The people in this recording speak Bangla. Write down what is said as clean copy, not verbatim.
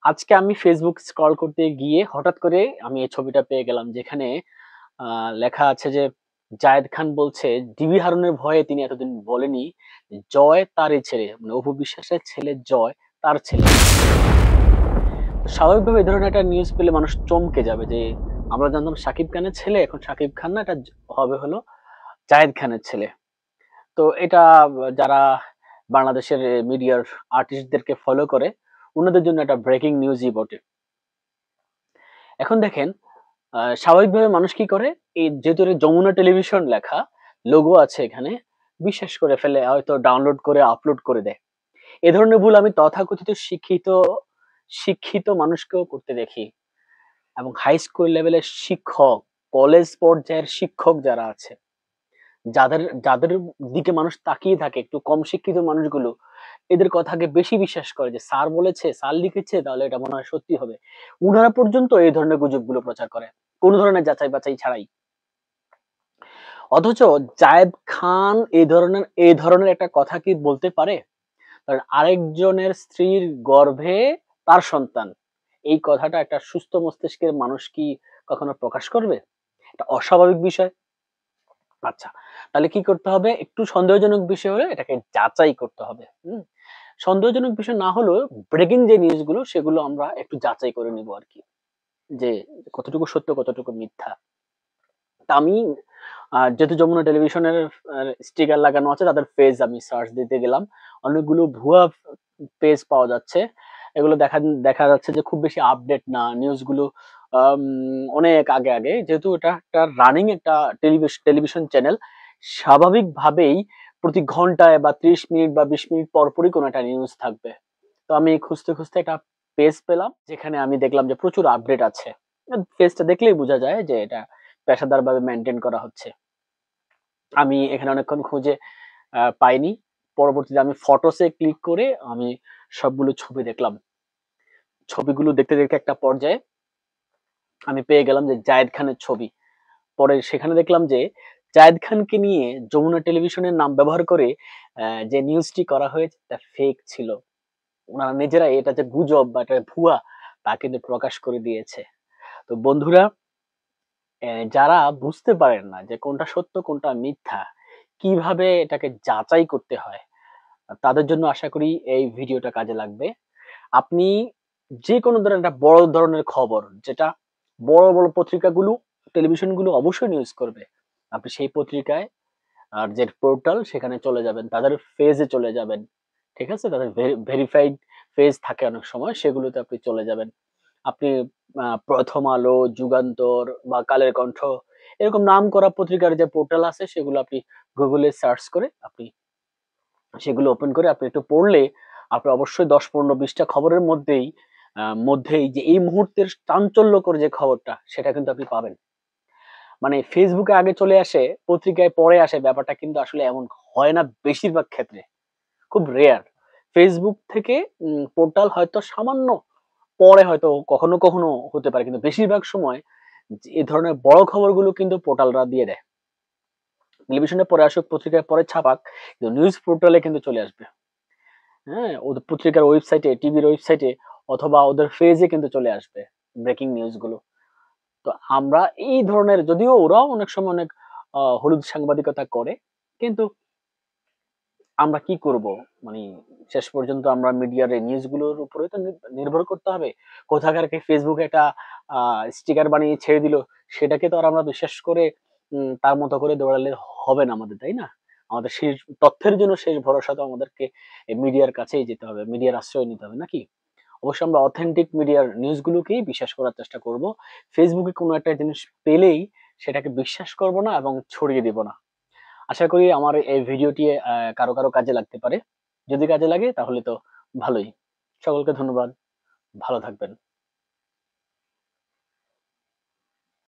আজকে আমি ফেসবুক স্ক্রল করতে গিয়ে হঠাৎ করে আমি এই ছবিটা পেয়ে গেলাম যেখানে লেখা আছে যে জায়েদ খান বলছে ডিবি হারুনের ভয়ে তিনি এতদিন বলেনি যে জয় তারই ছেলে, মানে অপু বিশ্বাসের ছেলে জয় তার ছেলে। তো স্বাভাবিকভাবে এই ধরনের একটা নিউজ পেলে মানুষ চমকে যাবে যে আমরা জানতাম শাকিব খানের ছেলে, এখন শাকিব খান না, এটা হবে হলো জায়েদ খানের ছেলে। তো এটা যারা বাংলাদেশের মিডিয়ার আর্টিস্টদেরকে ফলো করে ওনাদের জন্য একটা ব্রেকিং নিউজই বটে। এখন দেখেন, স্বাভাবিকভাবে মানুষ কি করে, এই যেহেতু এটা যমুনা টেলিভিশন লেখা লোগো আছে এখানে, বিশ্বাস করে ফেলে, হয়তো ডাউনলোড করে আপলোড করে দেয়। এ ধরনের ভুল আমি তথাকথিত শিক্ষিত শিক্ষিত মানুষকেও করতে দেখি। এবং হাই স্কুল লেভেলের শিক্ষক, কলেজ পর্যায়ের শিক্ষক যারা আছে, যাদের যাদের দিকে মানুষ তাকিয়ে থাকে, একটু কম শিক্ষিত মানুষগুলো এদের কথাকে বেশি বিশ্বাস করে যে স্যার বলেছে, স্যার লিখেছে, তাহলে এটা মনে হয় সত্যি হবে। উনারা পর্যন্ত এই ধরনের গুজবগুলো প্রচার করে কোন ধরনের যাচাই বাছাই ছাড়াই। অথচ জায়েদ খান এই ধরনের একটা কথা কি বলতে পারে? কারণ আরেকজনের স্ত্রীর গর্ভে তার সন্তান, এই কথাটা একটা সুস্থ মস্তিষ্কের মানুষ কি কখনো প্রকাশ করবে? এটা অস্বাভাবিক বিষয়। আচ্ছা, তাহলে কি করতে হবে? একটু সন্দেহজনক বিষয় হলে এটাকে যাচাই করতে হবে। সন্দেহজনক বিষয় না হলেও ব্রেকিং যে নিউজ গুলো সেগুলো আমরা একটু যাচাই করে নিব আরকি। যে কতটুকু সত্য কতটুকু মিথ্যা। তা আমি যেহেতু যমুনা টেলিভিশনের স্টিকার লাগানো আছে তাদের পেজ আমি সার্চ দিতে গেলাম। অনেকগুলো ভুয়া পেজ পাওয়া যাচ্ছে। এগুলো দেখা যাচ্ছে যে খুব বেশি আপডেট না। নিউজগুলো আম অনেক আগে। যেহেতু এটা একটা রানিং একটা টেলিভিশন চ্যানেল, স্বাভাবিকভাবেই প্রতি ঘন্টায় বা ৩০ মিনিট বা ২০ মিনিট পরপরই কোনো একটা নিউজ থাকবে। তো আমি খুঁজতে একটা পেজ পেলাম যেখানে আমি দেখলাম যে প্রচুর আপডেট আছে। পেজটা দেখলেই বোঝা যায় যে এটা পেশাদারভাবে মেইনটেইন করা হচ্ছে। আমি এখানে অনেকক্ষণ খুঁজে পাইনি। পরবর্তীতে আমি ফটোস এ ক্লিক করে আমি সবগুলো ছবি দেখলাম। ছবিগুলো দেখতে একটা পর্যায়ে আমি পেয়ে গেলাম যে জায়েদ খানের ছবি। পরে সেখানে দেখলাম যে জায়েদ খানকে নিয়ে যমুনা টেলিভিশনের নাম ব্যবহার করে যে নিউজটি করা হয়েছে এটা ফেক ছিল। উনারা নিজেরাই এটা যে গুজব বা এটা ভুয়া তা কিন্তু প্রকাশ করে দিয়েছে। তো বন্ধুরা, যারা বুঝতে পারেন না যে কোনটা সত্য কোনটা মিথ্যা, কিভাবে এটাকে যাচাই করতে হয়, তাদের জন্য আশা করি এই ভিডিওটা কাজে লাগবে। আপনি যেকোনো ধরনের একটা বড় ধরনের খবর যেটা বড় পত্রিকাগুলো, টেলিভিশনগুলো অবশ্যই নিউজ করবে। আপনি সেই পত্রিকায় আর যে পোর্টাল সেখানে চলে যাবেন, তাদের পেজে চলে যাবেন। ঠিক আছে? তাদের ভেরিফাইড পেজ থাকে অনেক সময়, সেগুলোতে আপনি চলে যাবেন। আপনি প্রথম আলো, যুগান্তর বা কালের কণ্ঠ এরকম নামকরা পত্রিকার যে পোর্টাল আছে সেগুলো আপনি গুগলে সার্চ করে আপনি সেগুলো ওপেন করে আপনি একটু পড়লে আপনি অবশ্যই ১০, ১৫, ২০ টা খবরের মধ্যেই যে এই মুহূর্তের চাঞ্চল্যকর যে খবরটা সেটা কিন্তু আপনি পাবেন। মানে ফেসবুকে আগে চলে আসে, পত্রিকায় পরে আসে, ব্যাপারটা কিন্তু আসলে এমন হয় না বেশিরভাগ ক্ষেত্রে। খুব রেয়ার। ফেসবুক থেকে পোর্টাল হয়তো সামান্য পরে হয়তো কখনো হতে পারে। কিন্তু বেশিরভাগ সময় যে এ ধরনের বড় খবরগুলো কিন্তু পোর্টালরা দিয়ে দেয়। টেলিভিশনে পরে আসুক, পত্রিকায় পরে ছাপাক, কিন্তু নিউজ পোর্টালে কিন্তু চলে আসবে। হ্যাঁ? ওদের পত্রিকার ওয়েবসাইটে, টিভির ওয়েবসাইটে অথবা ওদের পেজে কিন্তু চলে আসবে ব্রেকিং নিউজ গুলো। তো আমরা এই ধরনের, যদিও ওরাও অনেক সময় অনেক হলুদ সাংবাদিকতা করে, কিন্তু আমরা কি করব? মানে শেষ পর্যন্ত আমরা মিডিয়ার এই নিউজ গুলোর উপরে তো নির্ভর করতে হবে। কোথাকার কে Facebook এ একটা আ স্টিকার বানিয়ে ছেড়ে দিল, সেটাকে তো আর আমরা বিশ্বাস করে তার মতো করে দৌড়ালে হবে না আমাদের, তাই না? আমাদের শেষ তথ্যের জন্য শেষ ভরসা তো আমাদেরকে এই মিডিয়ার কাছেই যেতে হবে। মিডিয়ার আশ্রয় নিতে হবে, নাকি? অবশ্যই আমরা অথেন্টিক মিডিয়ার নিউজ গুলোকেই বিশ্বাস করার চেষ্টা করব। Facebook এ কোনো একটা জিনিস পেলেই সেটাকে বিশ্বাস করব না এবং ছড়িয়ে দিব না। আশা করি আমার এই ভিডিওটি কারো কাজে লাগতে পারে। যদি কাজে লাগে তাহলে তো ভালোই। সকলকে ধন্যবাদ। ভালো থাকবেন।